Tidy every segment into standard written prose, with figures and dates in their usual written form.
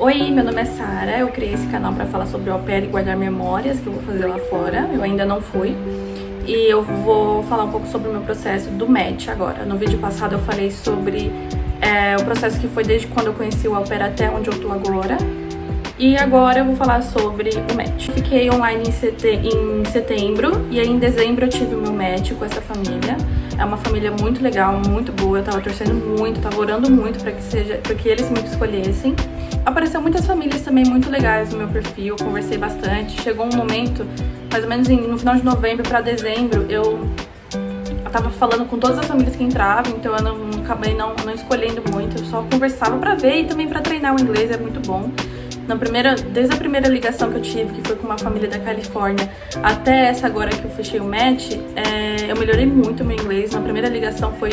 Oi, meu nome é Sara, eu criei esse canal para falar sobre o au pair e guardar memórias que eu vou fazer lá fora, eu ainda não fui. E eu vou falar um pouco sobre o meu processo do match agora. No vídeo passado eu falei sobre o processo que foi desde quando eu conheci o au pair até onde eu tô agora. E agora eu vou falar sobre o match. Fiquei online em setembro e aí em dezembro eu tive o meu match com essa família. É uma família muito legal, muito boa, eu tava torcendo muito, tava orando muito para que eles me escolhessem. Apareceu muitas famílias também muito legais no meu perfil, eu conversei bastante. Chegou um momento, mais ou menos no final de novembro para dezembro, eu tava falando com todas as famílias que entravam, então eu acabei não escolhendo muito, eu só conversava pra ver e também pra treinar o inglês, é muito bom. Desde a primeira ligação que eu tive, que foi com uma família da Califórnia, até essa agora que eu fechei o match, eu melhorei muito o meu inglês. Na primeira ligação foi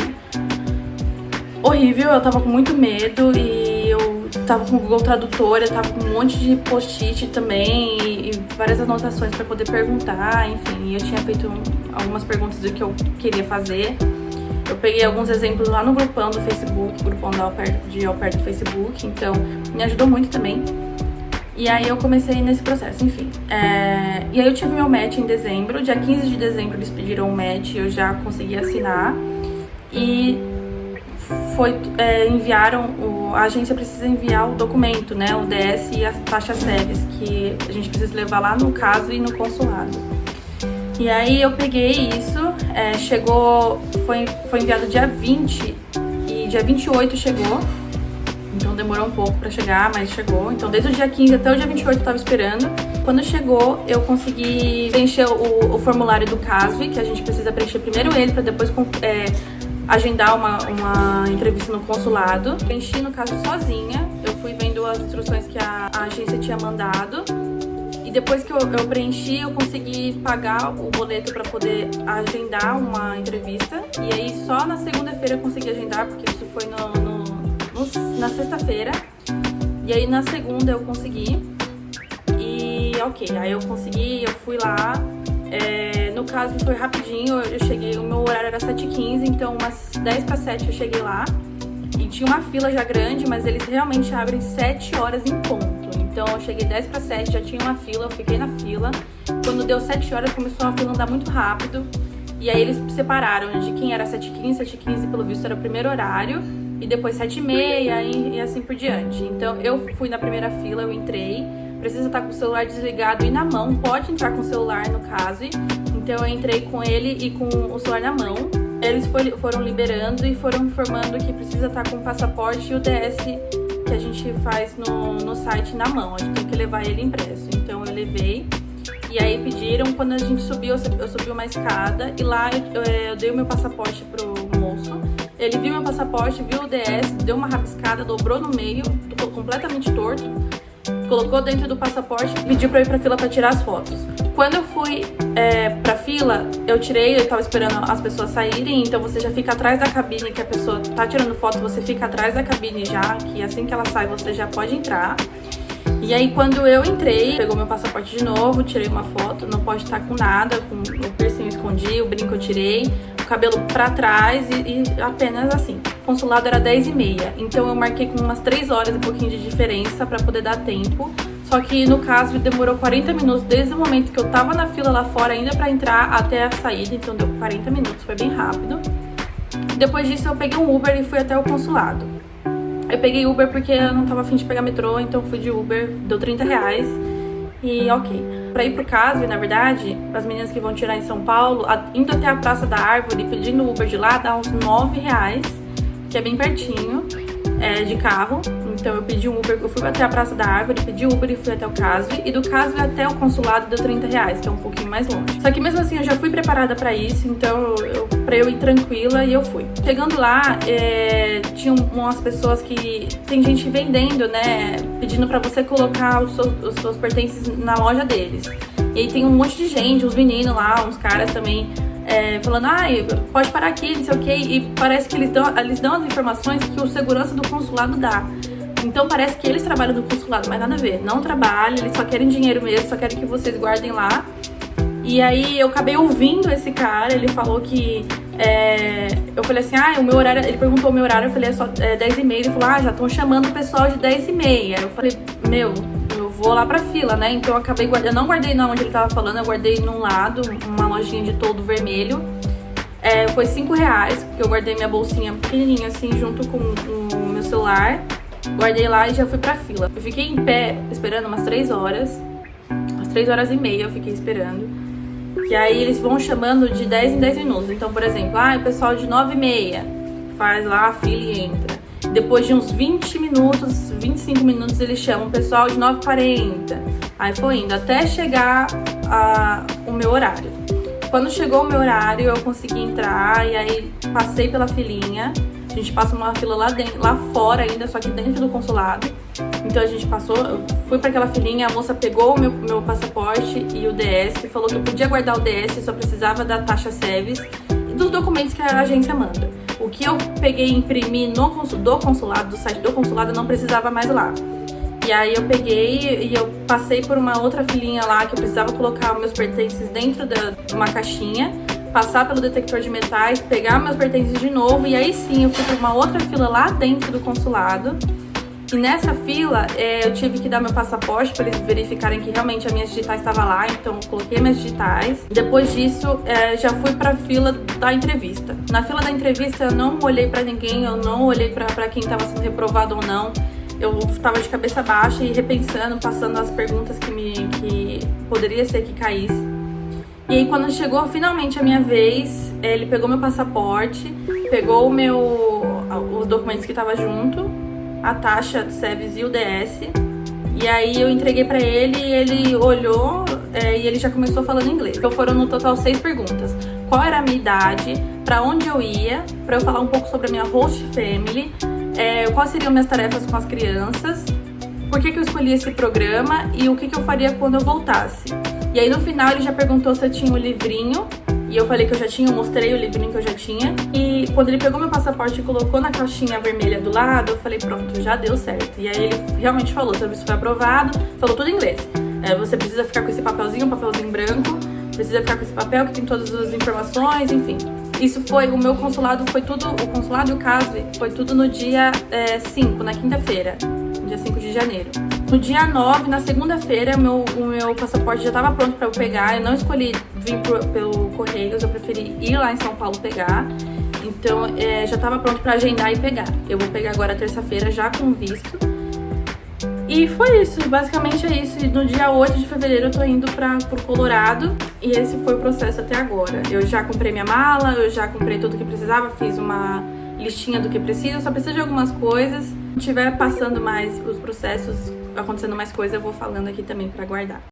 horrível, eu tava com muito medo e eu tava com o Google Tradutor, eu tava com um monte de post-it também e várias anotações pra poder perguntar, enfim, eu tinha feito algumas perguntas do que eu queria fazer. Eu peguei alguns exemplos lá no grupão do Facebook, grupão de au pair do Facebook, então me ajudou muito também. E aí eu comecei nesse processo, enfim. E aí eu tive meu match em dezembro, dia 15 de dezembro eles pediram um match, eu já consegui assinar. E a agência precisa enviar o documento, né, o DS e a taxa SEVES, que a gente precisa levar lá no caso e no consulado. E aí eu peguei isso, foi enviado dia 20 e dia 28 chegou. Então demorou um pouco pra chegar, mas chegou. Então desde o dia 15 até o dia 28 eu tava esperando. Quando chegou, eu consegui preencher o formulário do CASV, que a gente precisa preencher primeiro ele pra depois agendar uma entrevista no consulado. Preenchi no caso sozinha, eu fui vendo as instruções que a agência tinha mandado. E depois que eu preenchi, eu consegui pagar o boleto para poder agendar uma entrevista. E aí só na segunda-feira eu consegui agendar, porque isso foi na sexta-feira. E aí na segunda eu consegui. E ok, aí eu consegui, eu fui lá. No caso foi rapidinho, eu cheguei, o meu horário era 7h15, então umas 10 para 7 eu cheguei lá. E tinha uma fila já grande, mas eles realmente abrem 7 horas em ponto. Então eu cheguei 10 para 7, já tinha uma fila, eu fiquei na fila. Quando deu 7 horas, começou a fila andar muito rápido. E aí eles separaram de quem era 7h15, 7h15 pelo visto era o primeiro horário. E depois 7h30 e assim por diante. Então eu fui na primeira fila, eu entrei. Precisa estar com o celular desligado e na mão. Pode entrar com o celular no caso. Então eu entrei com ele e com o celular na mão. Eles foram liberando e foram informando que precisa estar com o passaporte e o DS que a gente faz no site na mão. A gente tem que levar ele impresso. Então eu levei. E aí pediram, quando a gente subiu, eu subi uma escada. E lá eu dei o meu passaporte pro moço. Ele viu meu passaporte, viu o DS, deu uma rabiscada, dobrou no meio, completamente torto. Colocou dentro do passaporte e pediu pra eu ir pra fila pra tirar as fotos. Quando eu fui pra fila, eu tava esperando as pessoas saírem, então você já fica atrás da cabine, que a pessoa tá tirando foto, você fica atrás da cabine já, que assim que ela sai você já pode entrar. E aí quando eu entrei, pegou meu passaporte de novo, tirei uma foto, não pode estar com nada, com o piercing eu escondi, o brinco eu tirei, o cabelo pra trás e apenas assim. O consulado era 10h30, então eu marquei com umas 3 horas e um pouquinho de diferença pra poder dar tempo. Só que no caso demorou 40 minutos, desde o momento que eu tava na fila lá fora ainda pra entrar até a saída, então deu 40 minutos, foi bem rápido. Depois disso eu peguei um Uber e fui até o consulado. Eu peguei Uber porque eu não tava afim de pegar metrô, então fui de Uber, deu R$30 e ok. Pra ir pro CASV, na verdade, as meninas que vão tirar em São Paulo, indo até a Praça da Árvore, pedindo Uber de lá, dá uns R$9, que é bem pertinho, de carro. Então eu pedi um Uber, eu fui até a Praça da Árvore, pedi Uber e fui até o CASV. E do CASV até o consulado deu R$30, que é um pouquinho mais longe. Só que mesmo assim eu já fui preparada pra isso, então pra eu ir tranquila e eu fui. Chegando lá, tinha umas pessoas que... Tem gente vendendo, né, pedindo pra você colocar os seus pertences na loja deles. E aí tem um monte de gente, uns meninos lá, uns caras também... falando, pode parar aqui, não sei o que, e parece que eles dão as informações que o segurança do consulado dá. Então parece que eles trabalham no consulado, mas nada a ver, não trabalham, eles só querem dinheiro mesmo, só querem que vocês guardem lá. E aí eu acabei ouvindo esse cara, ele falou que... eu falei assim, o meu horário... Ele perguntou o meu horário, eu falei, é só 10h30. Ele falou, já estão chamando o pessoal de 10h30. Eu falei, meu, eu vou lá pra fila, né? Então eu acabei guardando, eu não guardei não onde ele tava falando, eu guardei num lado, uma lojinha de toldo vermelho. Foi R$5, porque eu guardei minha bolsinha pequenininha assim, junto com o meu celular. Guardei lá e já fui pra fila. Eu fiquei em pé, esperando umas 3 horas. Umas 3 horas e meia eu fiquei esperando. E aí eles vão chamando de 10 em 10 minutos. Então, por exemplo, o pessoal de 9h30 faz lá a fila e entra. Depois de uns 20 minutos, 25 minutos, eles chamam o pessoal de 9h40. Aí foi indo até chegar o meu horário. Quando chegou o meu horário, eu consegui entrar e aí passei pela filinha. A gente passa uma fila lá dentro, lá fora ainda, só que dentro do consulado. Então a gente passou, eu fui para aquela filinha, a moça pegou o meu passaporte e o DS, falou que eu podia guardar o DS, só precisava da taxa SEVES e dos documentos que a agência manda. O que eu peguei e imprimi do consulado, do site do consulado, eu não precisava mais lá. E aí eu peguei e eu passei por uma outra filinha lá que eu precisava colocar meus pertences dentro de uma caixinha, passar pelo detector de metais, pegar meus pertences de novo, e aí sim eu fui para uma outra fila lá dentro do consulado. E nessa fila eu tive que dar meu passaporte para eles verificarem que realmente as minhas digitais estavam lá, então eu coloquei minhas digitais. Depois disso já fui para a fila da entrevista. Na fila da entrevista eu não olhei para ninguém, eu não olhei para quem estava sendo reprovado ou não. Eu estava de cabeça baixa e repensando, passando as perguntas que poderia ser que caísse. E aí quando chegou finalmente a minha vez, ele pegou meu passaporte, pegou os documentos que estavam junto, a taxa de SEVES e o DS. E aí eu entreguei pra ele e ele olhou e ele já começou falando inglês. Então foram no total 6 perguntas. Qual era a minha idade, pra onde eu ia, pra eu falar um pouco sobre a minha host family, quais seriam minhas tarefas com as crianças, por que eu escolhi esse programa e o que eu faria quando eu voltasse. E aí no final ele já perguntou se eu tinha um livrinho, e eu falei que eu já tinha, eu mostrei o livrinho que eu já tinha. E quando ele pegou meu passaporte e colocou na caixinha vermelha do lado, eu falei, pronto, já deu certo. E aí ele realmente falou, seu visto foi aprovado, falou tudo em inglês. Você precisa ficar com esse papelzinho, um papelzinho branco, precisa ficar com esse papel que tem todas as informações, enfim. Isso foi, o meu consulado foi tudo, o consulado e o CASV foi tudo no dia 5, na quinta-feira, dia 5 de janeiro. No dia 9, na segunda-feira, o meu passaporte já estava pronto para eu pegar. Eu não escolhi vir pelo Correios, eu preferi ir lá em São Paulo pegar. Então, já estava pronto para agendar e pegar. Eu vou pegar agora terça-feira já com visto. E foi isso, basicamente é isso. E no dia 8 de fevereiro eu tô indo pro Colorado. E esse foi o processo até agora. Eu já comprei minha mala, eu já comprei tudo que precisava, fiz uma listinha do que precisa, só preciso de algumas coisas. Se tiver passando mais os processos, acontecendo mais coisa, eu vou falando aqui também pra guardar.